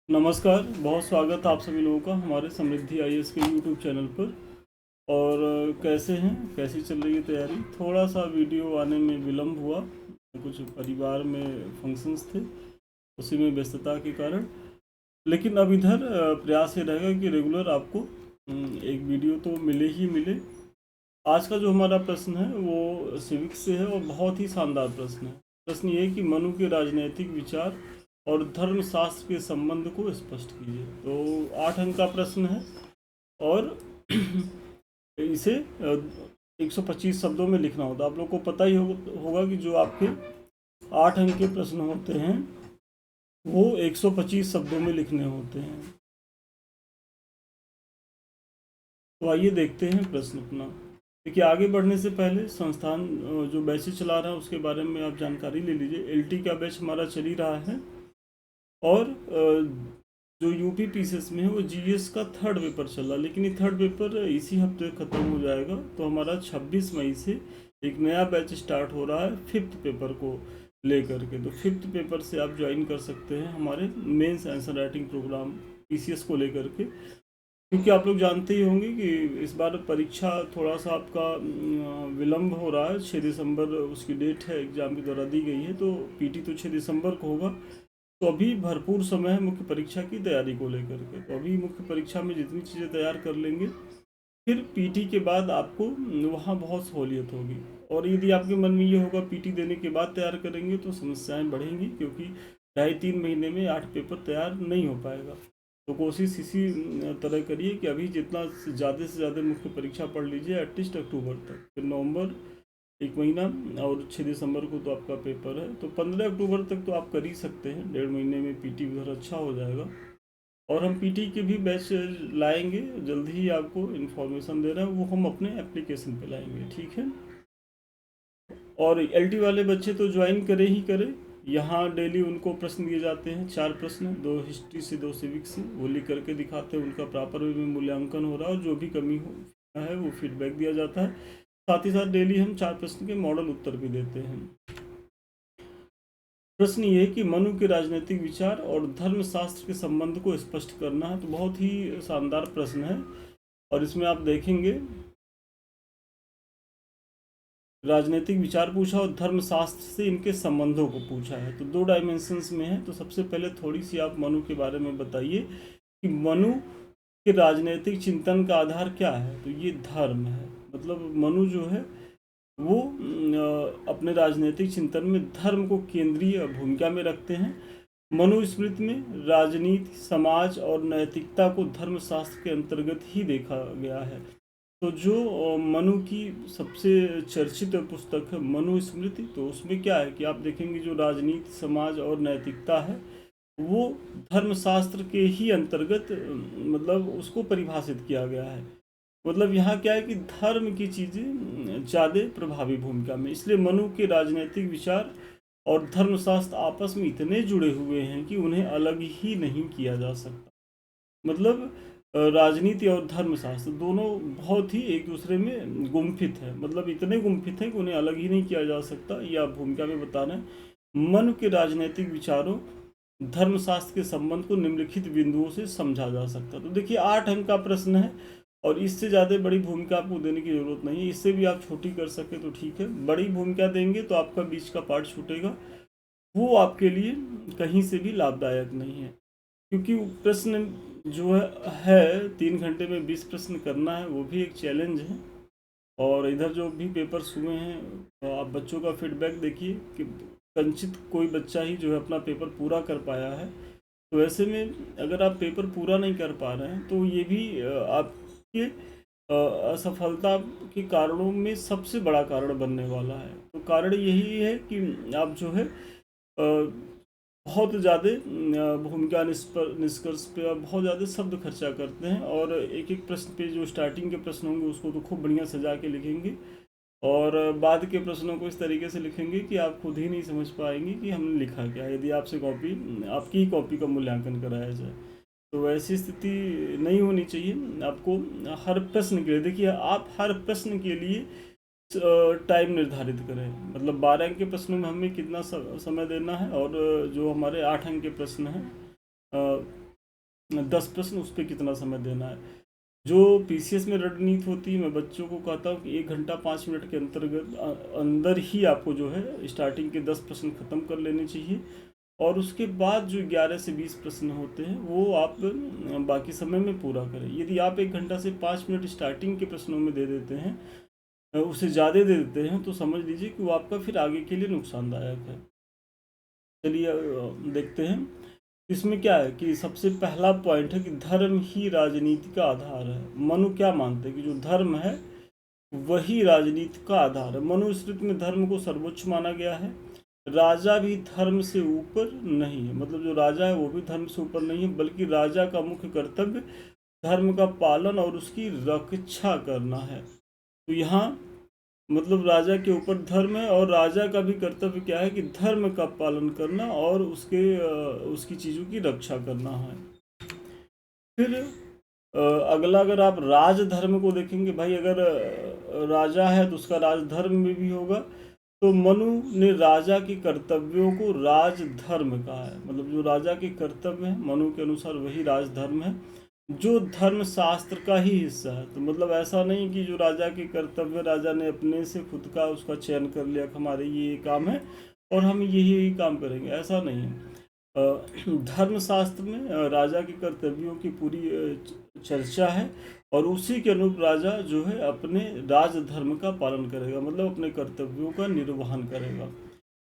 नमस्कार, बहुत स्वागत है आप सभी लोगों का हमारे समृद्धि आईएएस के यूट्यूब चैनल पर। और कैसे हैं, कैसी चल रही है तैयारी? थोड़ा सा वीडियो आने में विलम्ब हुआ, कुछ परिवार में फंक्शंस थे, उसी में व्यस्तता के कारण। लेकिन अब इधर प्रयास ये रहेगा कि रेगुलर आपको एक वीडियो तो मिले ही मिले। आज का जो हमारा प्रश्न है वो सिविक्स से है और बहुत ही शानदार प्रश्न है। प्रश्न ये है कि मनु के राजनैतिक विचार और धर्मशास्त्र के संबंध को स्पष्ट कीजिए। तो 8 अंक का प्रश्न है और इसे 125 शब्दों में लिखना होता है। आप लोग को पता ही होगा कि जो आपके 8 अंक के प्रश्न होते हैं वो 125 शब्दों में लिखने होते हैं। तो आइए देखते हैं प्रश्न अपना। देखिए, आगे बढ़ने से पहले संस्थान जो बैचेस चला रहा है उसके बारे में आप जानकारी ले लीजिए। एलटी का बैच हमारा चल ही रहा है और जो यूपी पीसीएस में है वो जीएस का थर्ड पेपर चल रहा है, लेकिन ये थर्ड पेपर इसी हफ्ते ख़त्म हो जाएगा। तो हमारा 26 मई से एक नया बैच स्टार्ट हो रहा है फिफ्थ पेपर को लेकर के। तो फिफ्थ पेपर से आप ज्वाइन कर सकते हैं हमारे mains answer writing programme PCS को लेकर के। क्योंकि आप लोग जानते ही होंगे कि इस बार परीक्षा थोड़ा सा आपका विलम्ब हो रहा है। 6 दिसंबर उसकी डेट है, एग्ज़ाम के द्वारा दी गई है। तो पीटी तो 6 दिसंबर को होगा। तो अभी भरपूर समय है मुख्य परीक्षा की तैयारी को लेकर के। तो अभी मुख्य परीक्षा में जितनी चीज़ें तैयार कर लेंगे, फिर पीटी के बाद आपको वहाँ बहुत सहूलियत होगी। और यदि आपके मन में ये होगा पीटी देने के बाद तैयार करेंगे तो समस्याएं बढ़ेंगी, क्योंकि 2.5-3 महीने में 8 पेपर तैयार नहीं हो पाएगा। तो कोशिश इसी तरह करिए कि अभी जितना ज़्यादा से ज़्यादा मुख्य परीक्षा पढ़ लीजिए एटलीस्ट अक्टूबर तक। फिर नवंबर 1 महीना और 6 दिसंबर को तो आपका पेपर है। तो 15 अक्टूबर तक तो आप कर ही सकते हैं। 1.5 महीने में पीटी उधर अच्छा हो जाएगा। और हम पीटी के भी बैच लाएंगे, जल्द ही आपको इन्फॉर्मेशन दे रहे हैं, वो हम अपने एप्लीकेशन पे लाएंगे, ठीक है। और एलटी वाले बच्चे तो ज्वाइन करें ही करें। यहाँ डेली उनको प्रश्न दिए जाते हैं, 4 प्रश्न, 2 हिस्ट्री से 2 सिविक्स से, वो लिख करके दिखाते हैं। उनका प्रॉपर वे में मूल्यांकन हो रहा है और जो भी कमी हो है वो फीडबैक दिया जाता है। साथ ही साथ डेली हम 4 प्रश्न के मॉडल उत्तर भी देते हैं। प्रश्न ये है कि मनु के राजनीतिक विचार और धर्मशास्त्र के संबंध को स्पष्ट करना है। तो बहुत ही शानदार प्रश्न है और इसमें आप देखेंगे राजनीतिक विचार पूछा और धर्मशास्त्र से इनके संबंधों को पूछा है। तो 2 डायमेंशंस में है। तो सबसे पहले थोड़ी सी आप मनु के बारे में बताइए कि मनु के राजनीतिक चिंतन का आधार क्या है। तो ये धर्म है। मतलब मनु जो है वो अपने राजनीतिक चिंतन में धर्म को केंद्रीय भूमिका में रखते हैं। मनुस्मृति में राजनीति, समाज और नैतिकता को धर्मशास्त्र के अंतर्गत ही देखा गया है। तो जो मनु की सबसे चर्चित पुस्तक है मनुस्मृति, तो उसमें क्या है कि आप देखेंगे जो राजनीति, समाज और नैतिकता है वो धर्मशास्त्र के ही अंतर्गत मतलब उसको परिभाषित किया गया है। मतलब यहाँ क्या है कि धर्म की चीज़ें ज़्यादा प्रभावी भूमिका में, इसलिए मनु के राजनीतिक विचार और धर्मशास्त्र आपस में इतने जुड़े हुए हैं कि उन्हें अलग ही नहीं किया जा सकता। मतलब राजनीति और धर्मशास्त्र दोनों बहुत ही एक दूसरे में गुम्फित है। मतलब इतने गुम्फित है कि उन्हें अलग ही नहीं किया जा सकता। ये आप भूमिका में बता रहे हैं। मन के राजनीतिक विचारों धर्मशास्त्र के संबंध को निम्नलिखित बिंदुओं से समझा जा सकता। तो देखिए 8 अंक का प्रश्न है और इससे ज़्यादा बड़ी भूमिका आपको देने की ज़रूरत नहीं है। इससे भी आप छोटी कर सके तो ठीक है, बड़ी भूमिका देंगे तो आपका बीच का पार्ट छूटेगा, वो आपके लिए कहीं से भी लाभदायक नहीं है। क्योंकि प्रश्न जो है 3 घंटे में 20 प्रश्न करना है, वो भी एक चैलेंज है। और इधर जो भी पेपर्स हुए हैं तो आप बच्चों का फीडबैक देखिए कि कंचित कोई बच्चा ही जो है अपना पेपर पूरा कर पाया है। तो ऐसे में अगर आप पेपर पूरा नहीं कर पा रहे हैं तो ये भी आपके असफलता के कारणों में सबसे बड़ा कारण बनने वाला है। तो कारण यही है कि आप जो है बहुत ज़्यादा भूमिका निष्कर्ष पे आप बहुत ज़्यादा शब्द खर्चा करते हैं और एक एक प्रश्न पे जो स्टार्टिंग के प्रश्न होंगे उसको तो खूब बढ़िया सजा के लिखेंगे और बाद के प्रश्नों को इस तरीके से लिखेंगे कि आप खुद ही नहीं समझ पाएंगे कि हमने लिखा क्या है, यदि आपसे कॉपी आपकी ही कॉपी का मूल्यांकन कराया जाए। तो ऐसी स्थिति नहीं होनी चाहिए। आपको हर प्रश्न के लिए, देखिए आप हर प्रश्न के लिए टाइम निर्धारित करें। मतलब 12 अंक के प्रश्नों में हमें कितना समय देना है और जो हमारे 8 अंक के प्रश्न हैं 10 प्रश्न, उस पर कितना समय देना है। जो पीसीएस में रणनीति होती है, मैं बच्चों को कहता हूँ कि 1 घंटा 5 मिनट के अंदर ही आपको जो है स्टार्टिंग के 10 प्रश्न खत्म कर लेने चाहिए, और उसके बाद जो 11 से 20 प्रश्न होते हैं वो आप बाकी समय में पूरा करें। यदि आप 1 घंटा से 5 मिनट स्टार्टिंग के प्रश्नों में दे देते हैं, उससे ज़्यादा दे देते हैं, तो समझ लीजिए कि वो आपका फिर आगे के लिए नुकसानदायक है। चलिए देखते हैं। इसमें क्या है कि सबसे पहला पॉइंट है कि धर्म ही राजनीति का आधार है। मनु क्या मानते हैं कि जो धर्म है वही राजनीति का आधार है। मनुस्मृति में धर्म को सर्वोच्च माना गया है। राजा भी धर्म से ऊपर नहीं है, मतलब जो राजा है वो भी धर्म से ऊपर नहीं है, बल्कि राजा का मुख्य कर्तव्य धर्म का पालन और उसकी रक्षा करना है। तो यहाँ मतलब राजा के ऊपर धर्म है, और राजा का भी कर्तव्य क्या है कि धर्म का पालन करना और उसकी चीज़ों की रक्षा करना है। फिर अगला, अगर आप राजधर्म को देखेंगे, भाई अगर राजा है तो उसका राजधर्म में भी होगा। तो मनु ने राजा के कर्तव्यों को राजधर्म कहा है, मतलब जो राजा के कर्तव्य है मनु के अनुसार वही राजधर्म है, जो धर्म शास्त्र का ही हिस्सा है। तो मतलब ऐसा नहीं कि जो राजा के कर्तव्य राजा ने अपने से खुद का उसका चयन कर लिया कि हमारे ये काम है और हम यही काम करेंगे, ऐसा नहीं है। धर्मशास्त्र में राजा के कर्तव्यों की पूरी चर्चा है, और उसी के अनुरूप राजा जो है अपने राजधर्म का पालन करेगा, मतलब अपने कर्तव्यों का निर्वहन करेगा।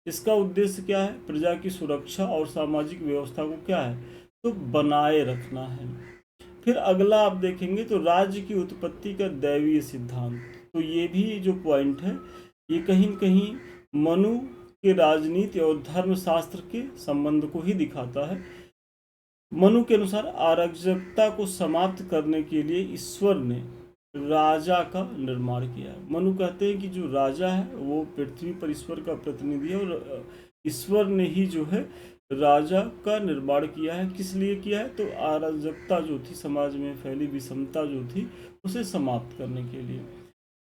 इसका उद्देश्य क्या है? प्रजा की सुरक्षा और सामाजिक व्यवस्था को क्या है तो बनाए रखना है। फिर अगला आप देखेंगे तो राज्य की उत्पत्ति का दैवीय सिद्धांत। तो ये भी जो पॉइंट है ये कहीं न कहीं मनु के राजनीति और धर्मशास्त्र के संबंध को ही दिखाता है। मनु के अनुसार अराजकता को समाप्त करने के लिए ईश्वर ने राजा का निर्माण किया है। मनु कहते हैं कि जो राजा है वो पृथ्वी पर ईश्वर का प्रतिनिधि है, और ईश्वर ने ही जो है राजा का निर्माण किया है। किस लिए किया है? तो अराजकता जो थी समाज में फैली विषमता जो थी उसे समाप्त करने के लिए।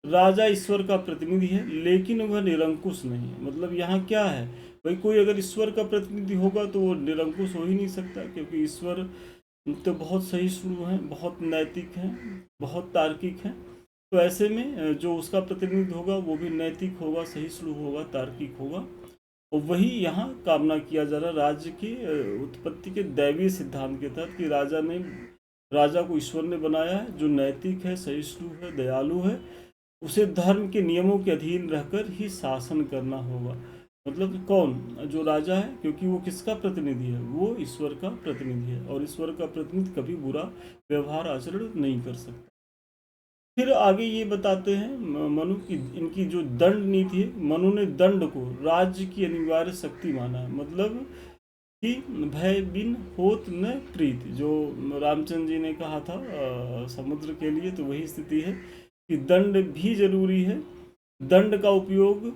राजा ईश्वर का प्रतिनिधि है, लेकिन वह निरंकुश नहीं है। मतलब यहाँ क्या है भाई, कोई अगर ईश्वर का प्रतिनिधि होगा तो वो निरंकुश हो ही नहीं सकता, क्योंकि ईश्वर तो बहुत सहिष्णु हैं, बहुत नैतिक हैं, बहुत तार्किक हैं। तो ऐसे में जो उसका प्रतिनिधि होगा वो भी नैतिक होगा, सहिष्णु होगा, तार्किक होगा। और वही यहाँ कामना किया जा रहा राज्य की उत्पत्ति के दैवीय सिद्धांत के तहत कि राजा को ईश्वर ने बनाया है, जो नैतिक है, सहिष्णु है, दयालु है, उसे धर्म के नियमों के अधीन रहकर ही शासन करना होगा। मतलब कौन? जो राजा है, क्योंकि वो किसका प्रतिनिधि है? वो ईश्वर का प्रतिनिधि है, और ईश्वर का प्रतिनिधि कभी बुरा व्यवहार आचरण नहीं कर सकता। फिर आगे ये बताते हैं मनु की इनकी जो दंड नीति है, मनु ने दंड को राज्य की अनिवार्य शक्ति माना है। मतलब कि भय बिन होत न प्रीत, जो रामचंद्र जी ने कहा था समुद्र के लिए, तो वही स्थिति है कि दंड भी जरूरी है। दंड का उपयोग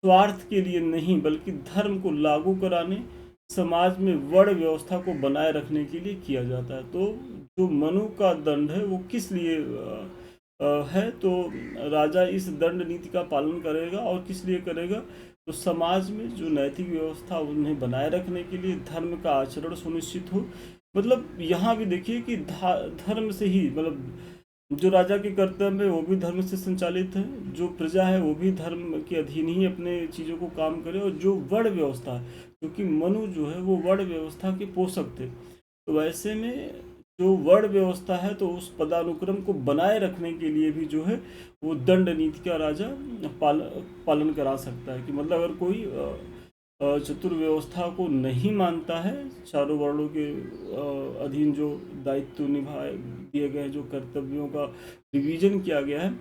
स्वार्थ के लिए नहीं, बल्कि धर्म को लागू कराने, समाज में वर्ण व्यवस्था को बनाए रखने के लिए किया जाता है। तो जो मनु का दंड है वो किस लिए है? तो राजा इस दंड नीति का पालन करेगा, और किस लिए करेगा? तो समाज में जो नैतिक व्यवस्था उन्हें बनाए रखने के लिए, धर्म का आचरण सुनिश्चित हो। मतलब यहाँ भी देखिए कि धर्म से ही, मतलब जो राजा के कर्तव्य है वो भी धर्म से संचालित है, जो प्रजा है वो भी धर्म के अधीन ही अपने चीज़ों को काम करे, और जो वर्ण व्यवस्था है, क्योंकि मनु जो है वो वर्ण व्यवस्था के पोषक थे, तो वैसे में जो वर्ण व्यवस्था है तो उस पदानुक्रम को बनाए रखने के लिए भी जो है वो दंड नीति का राजा पालन करा सकता है। कि मतलब अगर कोई चतुर व्यवस्था को नहीं मानता है, चारों वर्णों के अधीन जो दायित्व निभाए दिए गए, जो कर्तव्यों का डिवीजन किया गया है,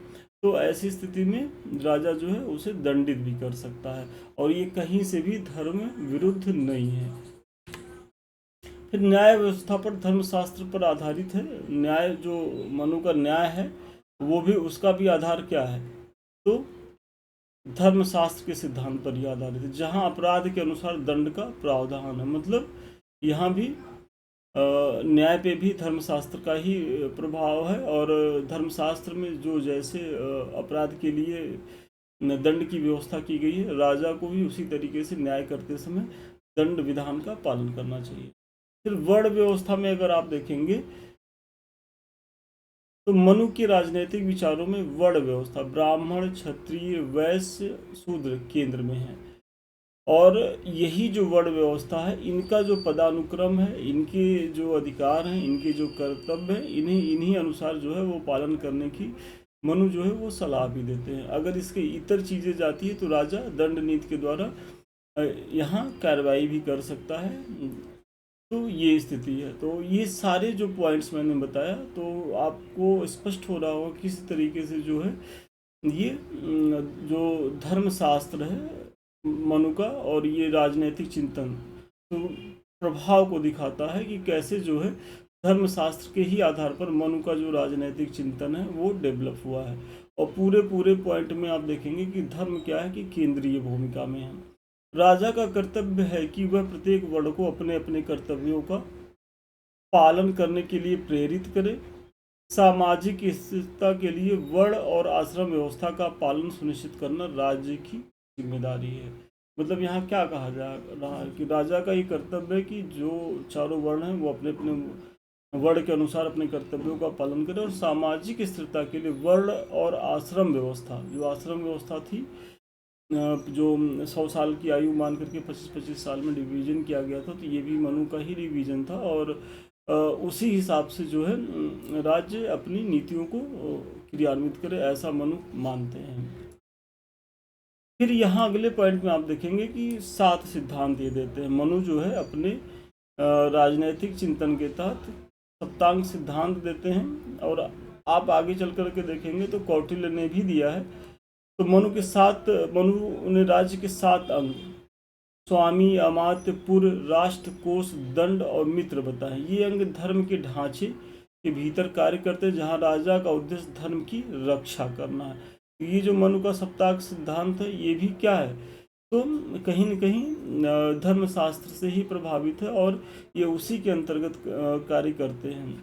तो ऐसी स्थिति में राजा जो है उसे दंडित भी कर सकता है, और ये कहीं से भी धर्म विरुद्ध नहीं है। फिर न्याय व्यवस्था पर धर्मशास्त्र पर आधारित है। न्याय जो मनु का न्याय है वो भी, उसका भी आधार क्या है? तो धर्मशास्त्र के सिद्धांत पर ही आधारित है, जहाँ अपराध के अनुसार दंड का प्रावधान है। मतलब यहाँ भी न्याय पे भी धर्मशास्त्र का ही प्रभाव है, और धर्मशास्त्र में जो जैसे अपराध के लिए दंड की व्यवस्था की गई है, राजा को भी उसी तरीके से न्याय करते समय दंड विधान का पालन करना चाहिए। फिर वर्ण व्यवस्था में अगर आप देखेंगे तो मनु के राजनीतिक विचारों में वर्ण व्यवस्था ब्राह्मण, क्षत्रिय, वैश्य, शूद्र केंद्र में है। और यही जो वर्ण व्यवस्था है, इनका जो पदानुक्रम है, इनके जो अधिकार हैं, इनके जो कर्तव्य हैं, इन्हीं अनुसार जो है वो पालन करने की मनु जो है वो सलाह भी देते हैं। अगर इसके इतर चीज़ें जाती है तो राजा दंड नीति के द्वारा यहाँ कार्रवाई भी कर सकता है। तो ये स्थिति है। तो ये सारे जो पॉइंट्स मैंने बताया तो आपको स्पष्ट हो रहा होगा किस तरीके से जो है ये जो धर्मशास्त्र है मनु का और ये राजनैतिक चिंतन तो प्रभाव को दिखाता है कि कैसे जो है धर्मशास्त्र के ही आधार पर मनु का जो राजनैतिक चिंतन है वो डेवलप हुआ है। और पूरे पूरे पॉइंट में आप देखेंगे कि धर्म क्या है कि केंद्रीय भूमिका में है। राजा का कर्तव्य है कि वह प्रत्येक वर्ण को अपने अपने कर्तव्यों का पालन करने के लिए प्रेरित करे। सामाजिक स्थिरता के लिए वर्ण और आश्रम व्यवस्था का पालन सुनिश्चित करना राज्य की जिम्मेदारी है। मतलब यहाँ क्या कहा जा रहा है कि राजा का ये कर्तव्य है कि जो चारों वर्ण हैं वो अपने अपने वर्ण के अनुसार अपने कर्तव्यों का पालन करें। और सामाजिक स्थिरता के लिए वर्ण और आश्रम व्यवस्था, जो आश्रम व्यवस्था थी जो 100 साल की आयु मान करके 25-25 साल में डिवीज़न किया गया था, तो ये भी मनु का ही रिवीजन था। और उसी हिसाब से जो है राज्य अपनी नीतियों को क्रियान्वित करे, ऐसा मनु मानते हैं। फिर यहाँ अगले पॉइंट में आप देखेंगे कि 7 सिद्धांत ये देते हैं। मनु जो है अपने राजनैतिक चिंतन के तहत सप्तांग सिद्धांत देते हैं। और आप आगे चल कर के देखेंगे तो कौटिल्य ने भी दिया है। तो मनु ने राज्य के 7 अंग स्वामी, अमात्य, पुर, राष्ट्र, कोष, दंड और मित्र बताए। ये अंग धर्म के ढांचे के भीतर कार्य करते हैं, जहाँ राजा का उद्देश्य धर्म की रक्षा करना है। ये जो मनु का सप्ताह सिद्धांत है ये भी क्या है तो कहीं न कहीं धर्मशास्त्र से ही प्रभावित है और ये उसी के अंतर्गत कार्य करते हैं।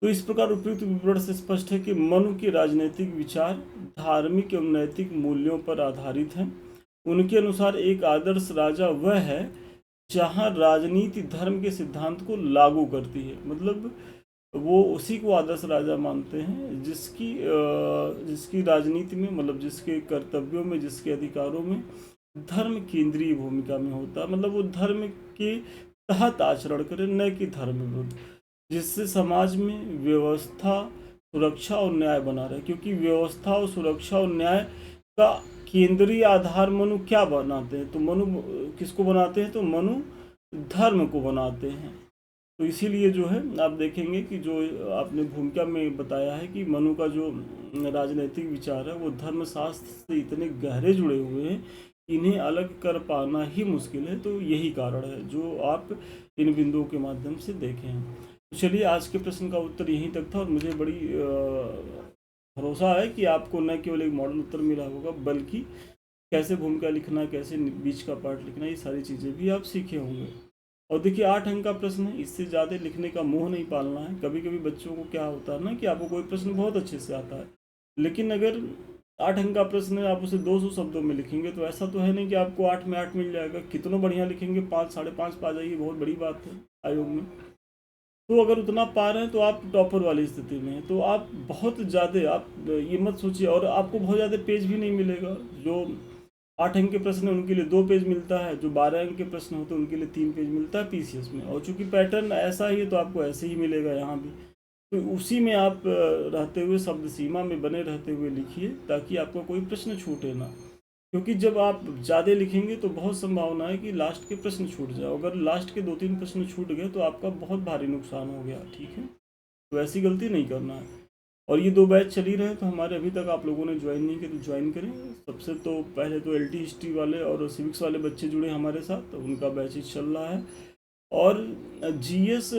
तो इस प्रकार उपयुक्त विवरण से स्पष्ट है कि मनु के राजनीतिक विचार धार्मिक एवं नैतिक मूल्यों पर आधारित हैं। उनके अनुसार एक आदर्श राजा वह है जहाँ राजनीति धर्म के सिद्धांत को लागू करती है। मतलब वो उसी को आदर्श राजा मानते हैं जिसकी राजनीति में, मतलब जिसके कर्तव्यों में, जिसके अधिकारों में धर्म केंद्रीय भूमिका में होता है। मतलब वो धर्म के तहत आचरण करे, न कि धर्म विरुद्ध, जिससे समाज में व्यवस्था, सुरक्षा और न्याय बना रहे। क्योंकि व्यवस्था और सुरक्षा और न्याय का केंद्रीय आधार मनु क्या बनाते हैं, तो मनु किसको बनाते हैं, तो मनु धर्म को बनाते हैं। तो इसीलिए जो है आप देखेंगे कि जो आपने भूमिका में बताया है कि मनु का जो राजनीतिक विचार है वो धर्मशास्त्र से इतने गहरे जुड़े हुए हैं, इन्हें अलग कर पाना ही मुश्किल है। तो यही कारण है जो आप इन बिंदुओं के माध्यम से देखें। चलिए, आज के प्रश्न का उत्तर यहीं तक था और मुझे बड़ी भरोसा है कि आपको न केवल एक मॉडल उत्तर मिला होगा बल्कि कैसे भूमिका लिखना, कैसे बीच का पार्ट लिखना, ये सारी चीज़ें भी आप सीखे होंगे। और देखिए 8 अंक का प्रश्न है, इससे ज़्यादा लिखने का मोह नहीं पालना है। कभी कभी बच्चों को क्या होता है ना कि आपको कोई प्रश्न बहुत अच्छे से आता है, लेकिन अगर 8 अंक का प्रश्न है आप उसे 200 शब्दों में लिखेंगे तो ऐसा तो है नहीं कि आपको 8 में 8 मिल जाएगा। कितना बढ़िया लिखेंगे 5, 5.5 पा जाइए, बहुत बड़ी बात है आयोग में। तो अगर उतना पा रहे हैं तो आप टॉपर वाली स्थिति में हैं। तो आप बहुत ज़्यादा, आप ये मत सोचिए, और आपको बहुत ज़्यादा पेज भी नहीं मिलेगा। जो 8 अंक के प्रश्न है उनके लिए 2 पेज मिलता है, जो 12 अंक के प्रश्न होते हैं उनके लिए 3 पेज मिलता है पीसीएस में। और चूंकि पैटर्न ऐसा ही है तो आपको ऐसे ही मिलेगा यहाँ भी। तो उसी में आप रहते हुए, शब्द सीमा में बने रहते हुए लिखिए ताकि आपका कोई प्रश्न छूटे ना। क्योंकि जब आप ज़्यादा लिखेंगे तो बहुत संभावना है कि लास्ट के प्रश्न छूट जाए। अगर लास्ट के 2-3 प्रश्न छूट गए तो आपका बहुत भारी नुकसान हो गया। ठीक है, तो ऐसी गलती नहीं करना है। और ये 2 बैच चल ही रहे हैं, तो हमारे अभी तक आप लोगों ने ज्वाइन नहीं किया तो ज्वाइन करें। सबसे तो पहले तो LT हिस्ट्री वाले और सिविक्स वाले बच्चे जुड़े हमारे साथ, तो उनका बैच ही चल रहा है। और GS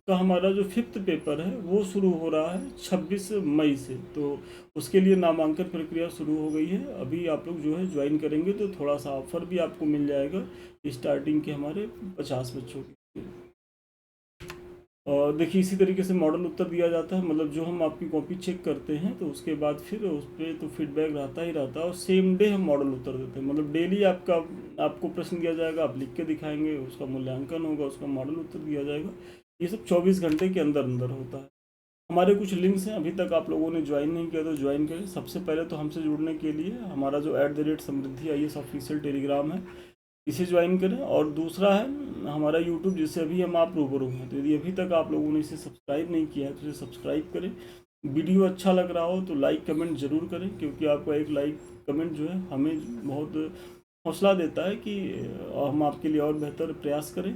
का हमारा जो 5th पेपर है वो शुरू हो रहा है 26 मई से, तो उसके लिए नामांकन प्रक्रिया शुरू हो गई है। अभी आप लोग जो है ज्वाइन करेंगे तो थोड़ा सा ऑफर भी आपको मिल जाएगा स्टार्टिंग के हमारे 50 बच्चों के। और देखिए इसी तरीके से मॉडल उत्तर दिया जाता है, मतलब जो हम आपकी कॉपी चेक करते हैं तो उसके बाद फिर उस पर तो फीडबैक रहता ही रहता है, और सेम डे हम मॉडल उत्तर देते हैं। मतलब डेली आपको प्रश्न दिया जाएगा, आप लिख के दिखाएंगे, उसका मूल्यांकन होगा, उसका मॉडल उत्तर दिया जाएगा। ये सब 24 घंटे के अंदर अंदर होता है। हमारे कुछ लिंक्स हैं, अभी तक आप लोगों ने ज्वाइन नहीं किया तो ज्वाइन करें। सबसे पहले तो हमसे जुड़ने के लिए हमारा जो @समृद्धि ऑफिशियल टेलीग्राम है, इसे ज्वाइन करें। और दूसरा है हमारा यूट्यूब, जिससे अभी हम आप रूबरू हैं। तो यदि अभी तक आप लोगों ने इसे सब्सक्राइब नहीं किया है तो इसे सब्सक्राइब करें। वीडियो अच्छा लग रहा हो तो लाइक कमेंट ज़रूर करें, क्योंकि आपका एक लाइक कमेंट जो है हमें बहुत हौसला देता है कि हम आपके लिए और बेहतर प्रयास करें।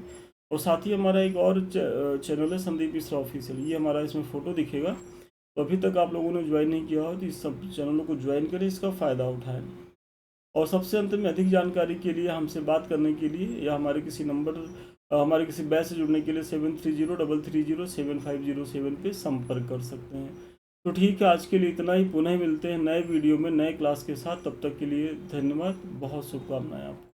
और साथ ही हमारा एक और चैनल है संदीप मिश्रा ऑफिशियल, ये हमारा इसमें फ़ोटो दिखेगा। तो अभी तक आप लोगों ने ज्वाइन नहीं किया हो तो इस सब चैनलों को ज्वाइन करें, इसका फ़ायदा उठाएं। और सबसे अंत में अधिक जानकारी के लिए हमसे बात करने के लिए या हमारे किसी बैच से जुड़ने के लिए 7303307507 पे संपर्क कर सकते हैं। तो ठीक है, आज के लिए इतना ही। पुनः मिलते हैं नए वीडियो में नए क्लास के साथ। तब तक के लिए धन्यवाद, बहुत शुभकामनाएं आपको।